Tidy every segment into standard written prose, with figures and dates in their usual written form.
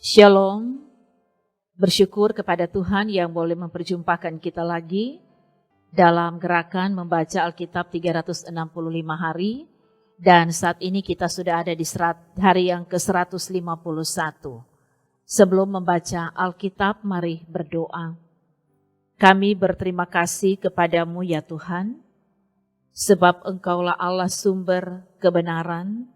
Shalom, bersyukur kepada Tuhan yang boleh memperjumpakan kita lagi dalam gerakan membaca Alkitab 365 hari, dan saat ini kita sudah ada di hari yang ke-151. Sebelum membaca Alkitab, mari berdoa. Kami berterima kasih kepadamu ya Tuhan, sebab Engkaulah Allah sumber kebenaran,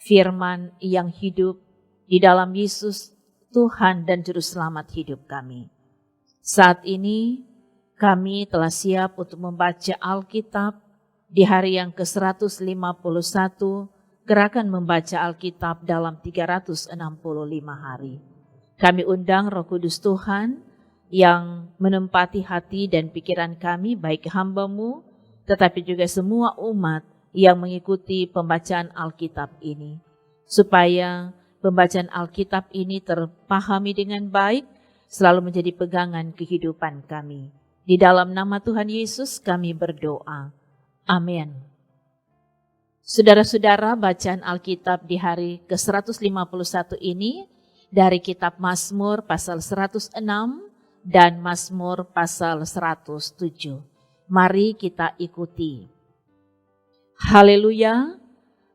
firman yang hidup di dalam Yesus Tuhan dan Juru Selamat hidup kami. Saat ini kami telah siap untuk membaca Alkitab di hari yang ke-151, gerakan membaca Alkitab dalam 365 hari. Kami undang Roh Kudus Tuhan yang menempati hati dan pikiran kami, baik hamba-Mu, tetapi juga semua umat yang mengikuti pembacaan Alkitab ini, supaya pembacaan Alkitab ini terpahami dengan baik, selalu menjadi pegangan kehidupan kami. Di dalam nama Tuhan Yesus kami berdoa. Amin. Saudara-saudara, bacaan Alkitab di hari ke-151 ini dari kitab Mazmur pasal 106 dan Mazmur pasal 107. Mari kita ikuti. Haleluya,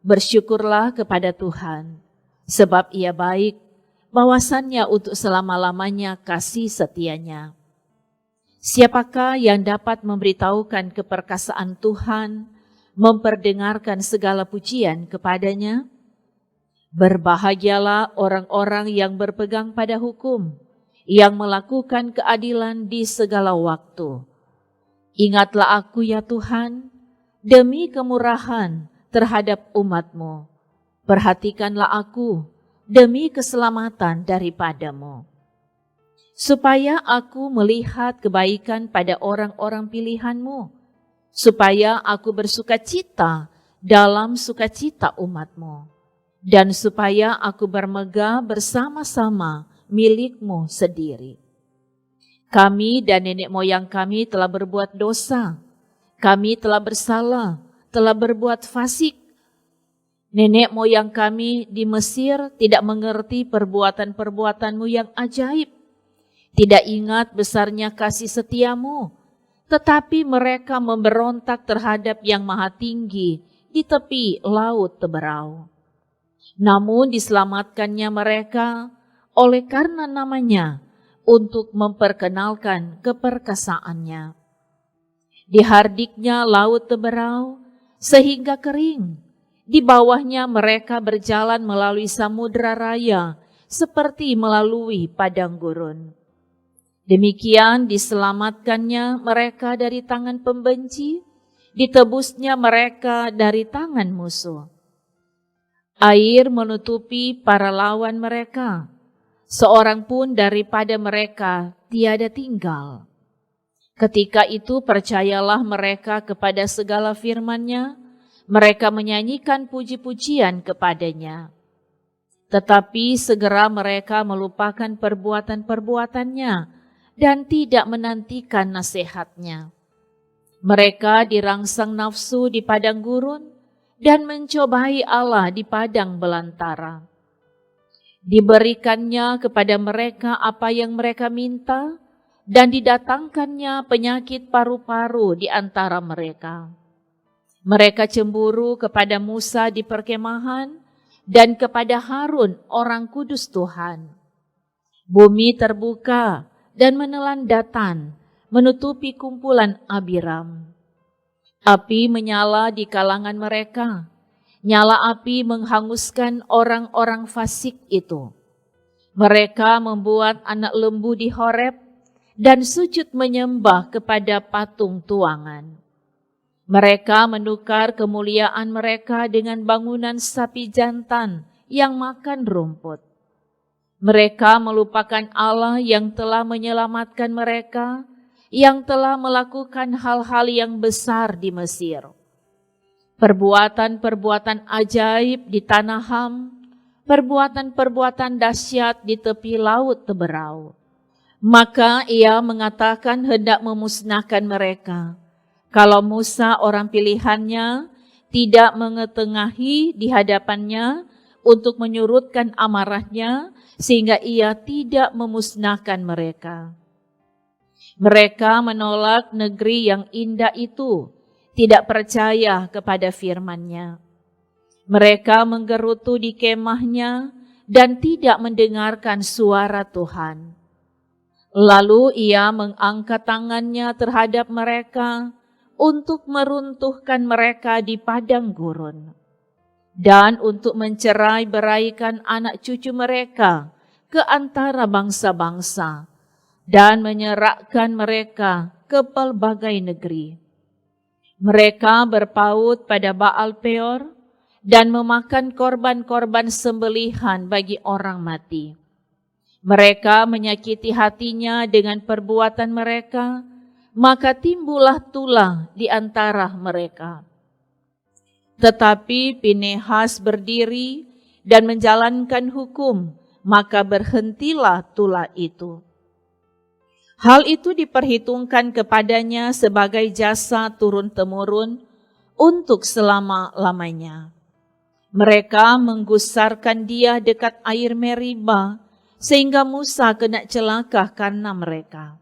bersyukurlah kepada Tuhan, sebab Ia baik, bawasannya untuk selama-lamanya kasih setianya. Siapakah yang dapat memberitahukan keperkasaan Tuhan, memperdengarkan segala pujian kepadanya? Berbahagialah orang-orang yang berpegang pada hukum, yang melakukan keadilan di segala waktu. Ingatlah aku ya Tuhan, demi kemurahan terhadap umat-Mu. Perhatikanlah aku demi keselamatan daripadamu, supaya aku melihat kebaikan pada orang-orang pilihan-Mu, supaya aku bersukacita dalam sukacita umat-Mu, dan supaya aku bermegah bersama-sama milik-Mu sendiri. Kami dan nenek moyang kami telah berbuat dosa, kami telah bersalah, telah berbuat fasik. Nenek moyang kami di Mesir tidak mengerti perbuatan-perbuatan-Mu yang ajaib, tidak ingat besarnya kasih setia-Mu, tetapi mereka memberontak terhadap Yang Maha Tinggi di tepi laut teberau. Namun diselamatkannya mereka oleh karena namanya untuk memperkenalkan keperkasaannya. Dihardiknya laut teberau sehingga kering. Di bawahnya mereka berjalan melalui samudra raya seperti melalui padang gurun. Demikian diselamatkannya mereka dari tangan pembenci, ditebusnya mereka dari tangan musuh. Air menutupi para lawan mereka, seorang pun daripada mereka tiada tinggal. Ketika itu percayalah mereka kepada segala firman-Nya, mereka menyanyikan puji-pujian kepadanya. Tetapi segera mereka melupakan perbuatan-perbuatannya dan tidak menantikan nasihatnya. Mereka dirangsang nafsu di padang gurun dan mencobai Allah di padang belantara. Diberikannya kepada mereka apa yang mereka minta, dan didatangkannya penyakit paru-paru di antara mereka. Mereka cemburu kepada Musa di perkemahan dan kepada Harun orang kudus Tuhan. Bumi terbuka dan menelan Datan, menutupi kumpulan Abiram. Api menyala di kalangan mereka, nyala api menghanguskan orang-orang fasik itu. Mereka membuat anak lembu di Horeb dan sujud menyembah kepada patung tuangan. Mereka menukar kemuliaan mereka dengan bangunan sapi jantan yang makan rumput. Mereka melupakan Allah yang telah menyelamatkan mereka, yang telah melakukan hal-hal yang besar di Mesir. Perbuatan-perbuatan ajaib di tanah Ham, perbuatan-perbuatan dahsyat di tepi laut teberau. Maka ia mengatakan hendak memusnahkan mereka. Kalau Musa orang pilihannya tidak mengetengahi di hadapannya untuk menyurutkan amarahnya, sehingga ia tidak memusnahkan mereka. Mereka menolak negeri yang indah itu, tidak percaya kepada firman-Nya. Mereka menggerutu di kemahnya dan tidak mendengarkan suara Tuhan. Lalu ia mengangkat tangannya terhadap mereka untuk meruntuhkan mereka di padang gurun dan untuk mencerai-beraikan anak cucu mereka ke antara bangsa-bangsa dan menyerahkan mereka ke pelbagai negeri. Mereka berpaut pada Baal Peor dan memakan korban-korban sembelihan bagi orang mati. Mereka menyakiti hatinya dengan perbuatan mereka, maka timbullah tulah di antara mereka. Tetapi Pinehas berdiri dan menjalankan hukum, maka berhentilah tulah itu. Hal itu diperhitungkan kepadanya sebagai jasa turun-temurun untuk selama-lamanya. Mereka menggusarkan dia dekat air Meriba, sehingga Musa kena celaka karena mereka.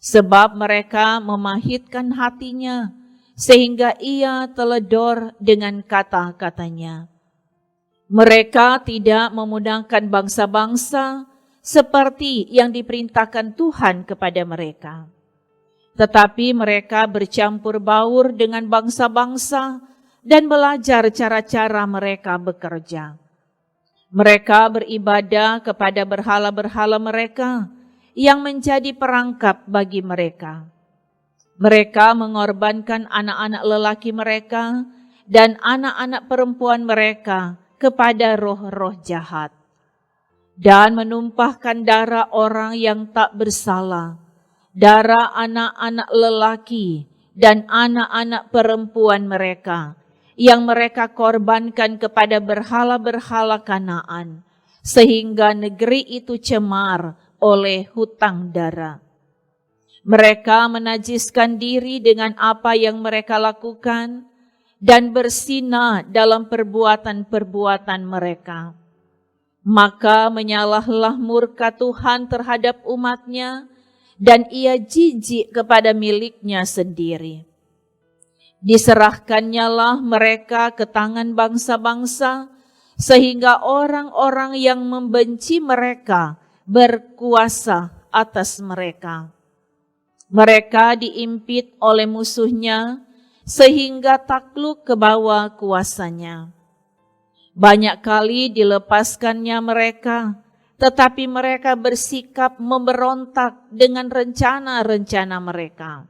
Sebab mereka memahitkan hatinya, sehingga ia teledor dengan kata-katanya. Mereka tidak memudahkan bangsa-bangsa seperti yang diperintahkan Tuhan kepada mereka. Tetapi mereka bercampur baur dengan bangsa-bangsa dan belajar cara-cara mereka bekerja. Mereka beribadah kepada berhala-berhala mereka yang menjadi perangkap bagi mereka. Mereka mengorbankan anak-anak lelaki mereka dan anak-anak perempuan mereka kepada roh-roh jahat dan menumpahkan darah orang yang tak bersalah, darah anak-anak lelaki dan anak-anak perempuan mereka yang mereka korbankan kepada berhala-berhala Kanaan, sehingga negeri itu cemar oleh hutang darah. Mereka menajiskan diri dengan apa yang mereka lakukan dan bersinah dalam perbuatan-perbuatan mereka. Maka menyalahlah murka Tuhan terhadap umat-Nya dan ia jijik kepada milik-Nya sendiri. Diserahkannyalah mereka ke tangan bangsa-bangsa, sehingga orang-orang yang membenci mereka berkuasa atas mereka. Mereka diimpit oleh musuhnya, sehingga takluk ke bawah kuasanya. Banyak kali dilepaskannya mereka, tetapi mereka bersikap memberontak dengan rencana-rencana mereka,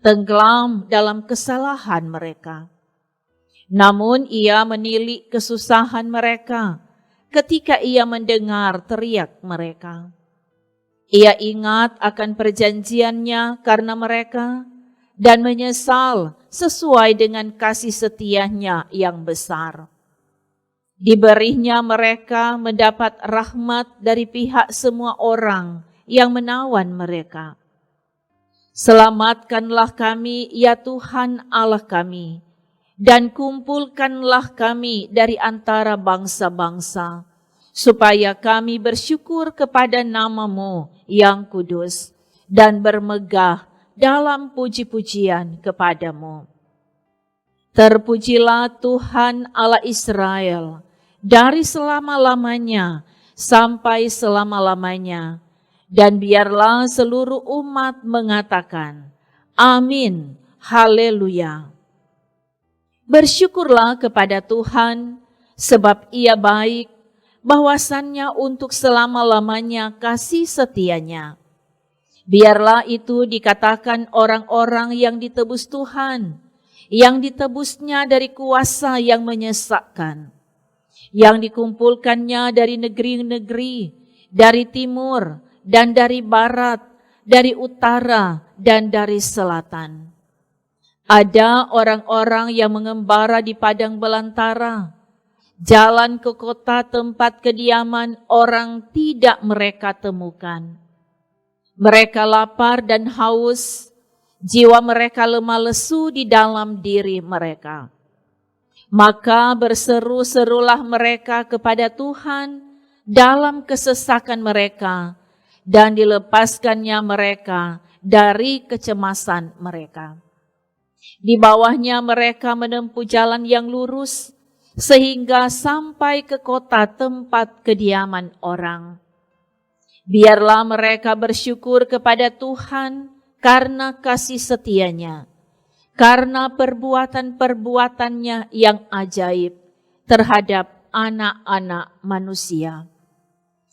tenggelam dalam kesalahan mereka. Namun ia menilik kesusahan mereka ketika ia mendengar teriak mereka. Ia ingat akan perjanjiannya karena mereka dan menyesal sesuai dengan kasih setianya yang besar. Diberinya mereka mendapat rahmat dari pihak semua orang yang menawan mereka. Selamatkanlah kami, ya Tuhan Allah kami, dan kumpulkanlah kami dari antara bangsa-bangsa, supaya kami bersyukur kepada nama-Mu yang kudus dan bermegah dalam puji-pujian kepadamu. Terpujilah Tuhan Allah Israel dari selama-lamanya sampai selama-lamanya, dan biarlah seluruh umat mengatakan, Amin, Haleluya. Bersyukurlah kepada Tuhan, sebab Ia baik, bahwasannya untuk selama-lamanya kasih setianya. Biarlah itu dikatakan orang-orang yang ditebus Tuhan, yang ditebusnya dari kuasa yang menyesatkan, yang dikumpulkannya dari negeri-negeri, dari timur dan dari barat, dari utara dan dari selatan. Ada orang-orang yang mengembara di padang belantara, jalan ke kota tempat kediaman orang tidak mereka temukan. Mereka lapar dan haus, jiwa mereka lemah lesu di dalam diri mereka. Maka berseru-serulah mereka kepada Tuhan dalam kesesakan mereka, dan dilepaskannya mereka dari kecemasan mereka. Di bawahnya mereka menempuh jalan yang lurus, sehingga sampai ke kota tempat kediaman orang. Biarlah mereka bersyukur kepada Tuhan karena kasih setianya, karena perbuatan-perbuatannya yang ajaib terhadap anak-anak manusia.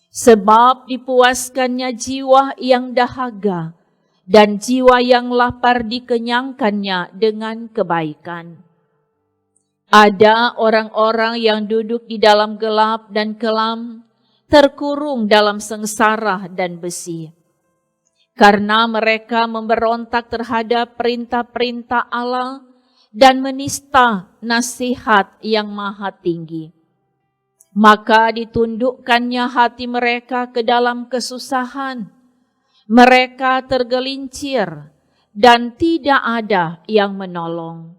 Sebab dipuaskannya jiwa yang dahaga, dan jiwa yang lapar dikenyangkannya dengan kebaikan. Ada orang-orang yang duduk di dalam gelap dan kelam, terkurung dalam sengsara dan besi. Karena mereka memberontak terhadap perintah-perintah Allah dan menista nasihat yang maha tinggi. Maka ditundukkannya hati mereka ke dalam kesusahan. Mereka tergelincir dan tidak ada yang menolong.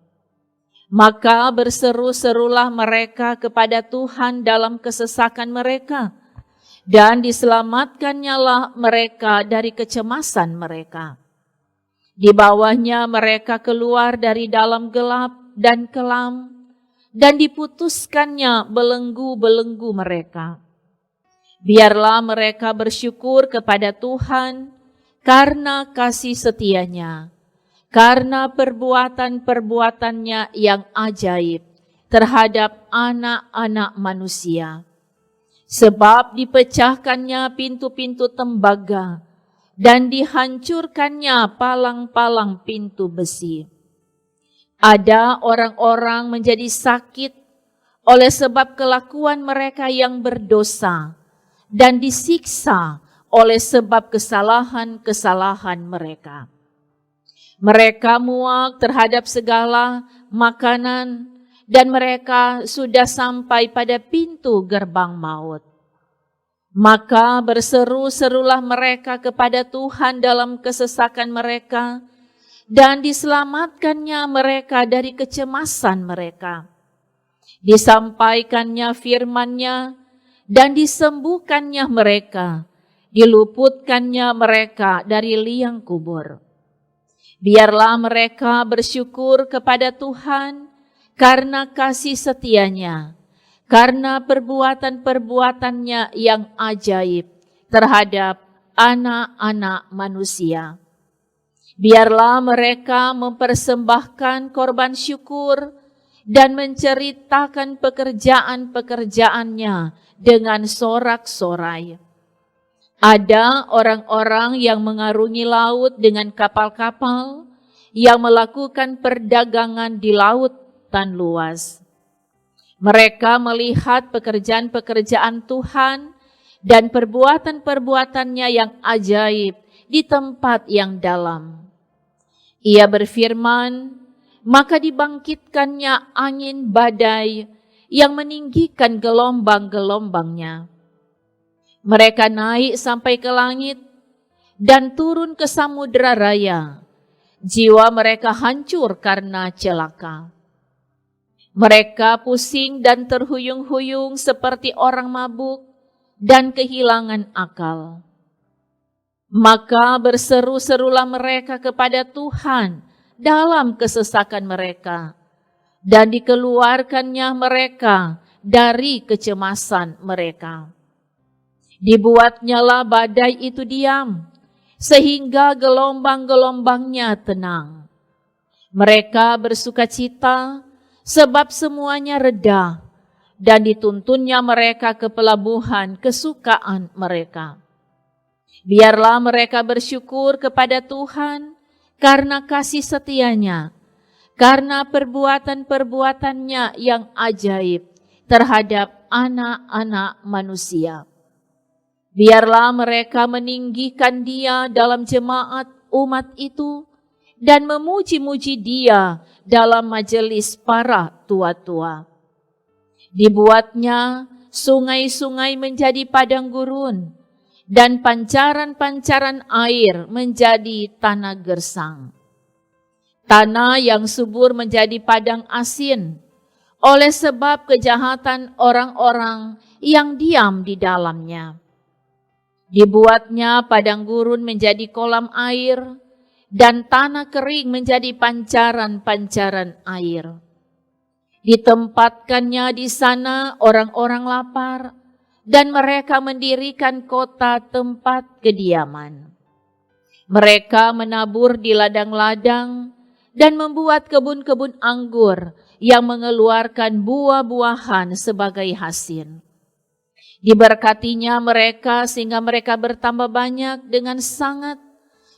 Maka berseru-serulah mereka kepada Tuhan dalam kesesakan mereka, dan diselamatkannya mereka dari kecemasan mereka. Di bawahnya mereka keluar dari dalam gelap dan kelam, dan diputuskannya belenggu-belenggu mereka. Biarlah mereka bersyukur kepada Tuhan karena kasih setianya, karena perbuatan-perbuatannya yang ajaib terhadap anak-anak manusia. Sebab dipecahkannya pintu-pintu tembaga dan dihancurkannya palang-palang pintu besi. Ada orang-orang menjadi sakit oleh sebab kelakuan mereka yang berdosa dan disiksa oleh sebab kesalahan-kesalahan mereka. Mereka muak terhadap segala makanan dan mereka sudah sampai pada pintu gerbang maut. Maka berseru-serulah mereka kepada Tuhan dalam kesesakan mereka, dan diselamatkannya mereka dari kecemasan mereka. Disampaikannya firman-Nya dan disembuhkannya mereka, diluputkannya mereka dari liang kubur. Biarlah mereka bersyukur kepada Tuhan karena kasih setianya, karena perbuatan-perbuatannya yang ajaib terhadap anak-anak manusia. Biarlah mereka mempersembahkan korban syukur dan menceritakan pekerjaan-pekerjaannya dengan sorak-sorai. Ada orang-orang yang mengarungi laut dengan kapal-kapal, yang melakukan perdagangan di lautan luas. Mereka melihat pekerjaan-pekerjaan Tuhan dan perbuatan-perbuatannya yang ajaib di tempat yang dalam. Ia berfirman, maka dibangkitkannya angin badai yang meninggikan gelombang-gelombangnya. Mereka naik sampai ke langit dan turun ke samudera raya. Jiwa mereka hancur karena celaka. Mereka pusing dan terhuyung-huyung seperti orang mabuk dan kehilangan akal. Maka berseru-serulah mereka kepada Tuhan dalam kesesakan mereka, dan dikeluarkannya mereka dari kecemasan mereka. Dibuatnyalah badai itu diam, sehingga gelombang-gelombangnya tenang. Mereka bersukacita sebab semuanya reda, dan dituntunnya mereka ke pelabuhan kesukaan mereka. Biarlah mereka bersyukur kepada Tuhan karena kasih setianya, karena perbuatan-perbuatannya yang ajaib terhadap anak-anak manusia. Biarlah mereka meninggikan Dia dalam jemaat umat itu dan memuji-muji Dia dalam majelis para tua-tua. Dibuatnya sungai-sungai menjadi padang gurun dan pancaran-pancaran air menjadi tanah gersang. Tanah yang subur menjadi padang asin, oleh sebab kejahatan orang-orang yang diam di dalamnya. Dibuatnya padang gurun menjadi kolam air, dan tanah kering menjadi pancaran-pancaran air. Ditempatkannya di sana orang-orang lapar, dan mereka mendirikan kota tempat kediaman. Mereka menabur di ladang-ladang, dan membuat kebun-kebun anggur yang mengeluarkan buah-buahan sebagai hasil. Diberkatinya mereka sehingga mereka bertambah banyak dengan sangat,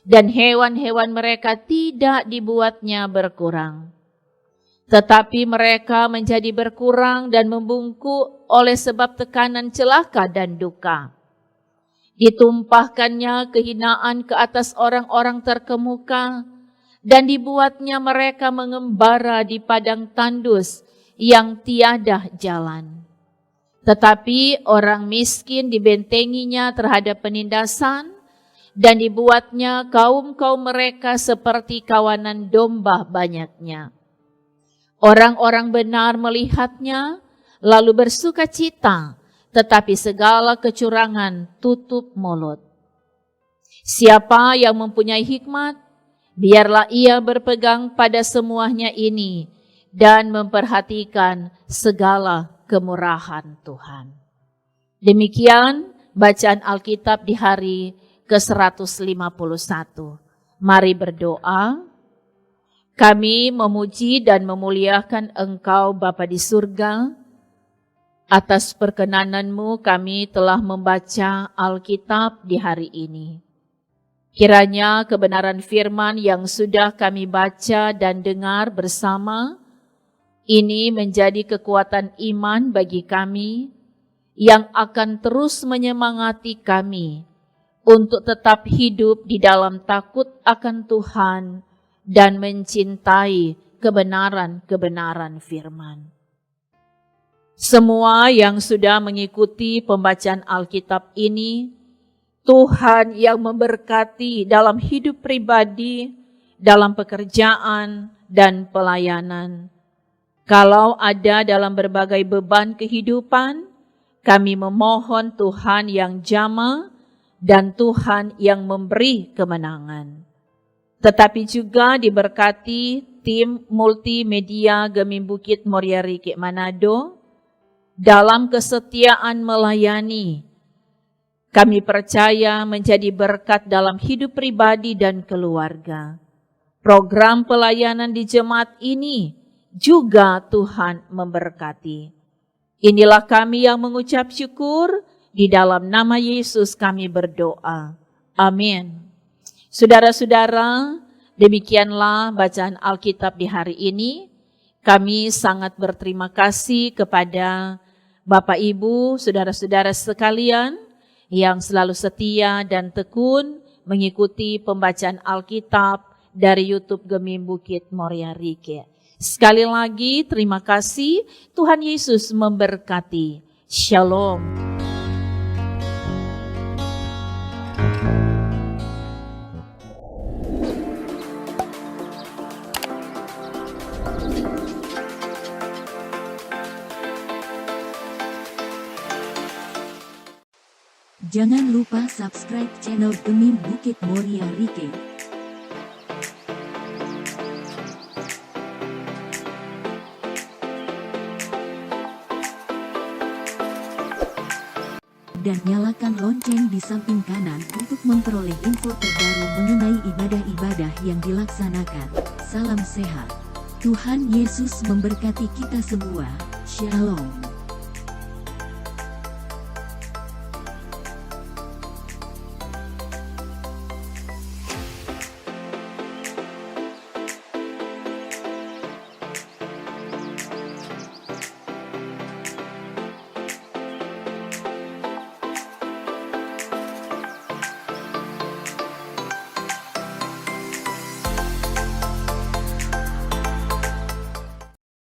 dan hewan-hewan mereka tidak dibuatnya berkurang. Tetapi mereka menjadi berkurang dan membungkuk oleh sebab tekanan celaka dan duka. Ditumpahkannya kehinaan ke atas orang-orang terkemuka, dan dibuatnya mereka mengembara di padang tandus yang tiada jalan. Tetapi orang miskin dibentenginya terhadap penindasan, dan dibuatnya kaum-kaum mereka seperti kawanan domba banyaknya. Orang-orang benar melihatnya, lalu bersuka cita, tetapi segala kecurangan tutup mulut. Siapa yang mempunyai hikmat, biarlah ia berpegang pada semuanya ini dan memperhatikan segala kemurahan Tuhan. Demikian bacaan Alkitab di hari ke-151. Mari berdoa. Kami memuji dan memuliakan Engkau Bapa di surga. Atas perkenanan-Mu kami telah membaca Alkitab di hari ini. Kiranya kebenaran firman yang sudah kami baca dan dengar bersama, ini menjadi kekuatan iman bagi kami, yang akan terus menyemangati kami untuk tetap hidup di dalam takut akan Tuhan dan mencintai kebenaran-kebenaran firman. Semua yang sudah mengikuti pembacaan Alkitab ini, Tuhan yang memberkati dalam hidup pribadi, dalam pekerjaan dan pelayanan. Kalau ada dalam berbagai beban kehidupan, kami memohon Tuhan yang jamah dan Tuhan yang memberi kemenangan. Tetapi juga diberkati tim multimedia Gemim Bukit Moria Rike Manado dalam kesetiaan melayani. Kami percaya menjadi berkat dalam hidup pribadi dan keluarga. Program pelayanan di jemaat ini juga Tuhan memberkati. Inilah kami yang mengucap syukur, di dalam nama Yesus kami berdoa. Amin. Saudara-saudara, demikianlah bacaan Alkitab di hari ini. Kami sangat berterima kasih kepada Bapak Ibu, saudara-saudara sekalian, yang selalu setia dan tekun mengikuti pembacaan Alkitab dari YouTube Gemim Bukit Moria Rike. Sekali lagi terima kasih, Tuhan Yesus memberkati. Shalom. Jangan lupa subscribe channel Gemim Bukit Moria Rike. Dan nyalakan lonceng di samping kanan untuk memperoleh info terbaru mengenai ibadah-ibadah yang dilaksanakan. Salam sehat. Tuhan Yesus memberkati kita semua. Shalom.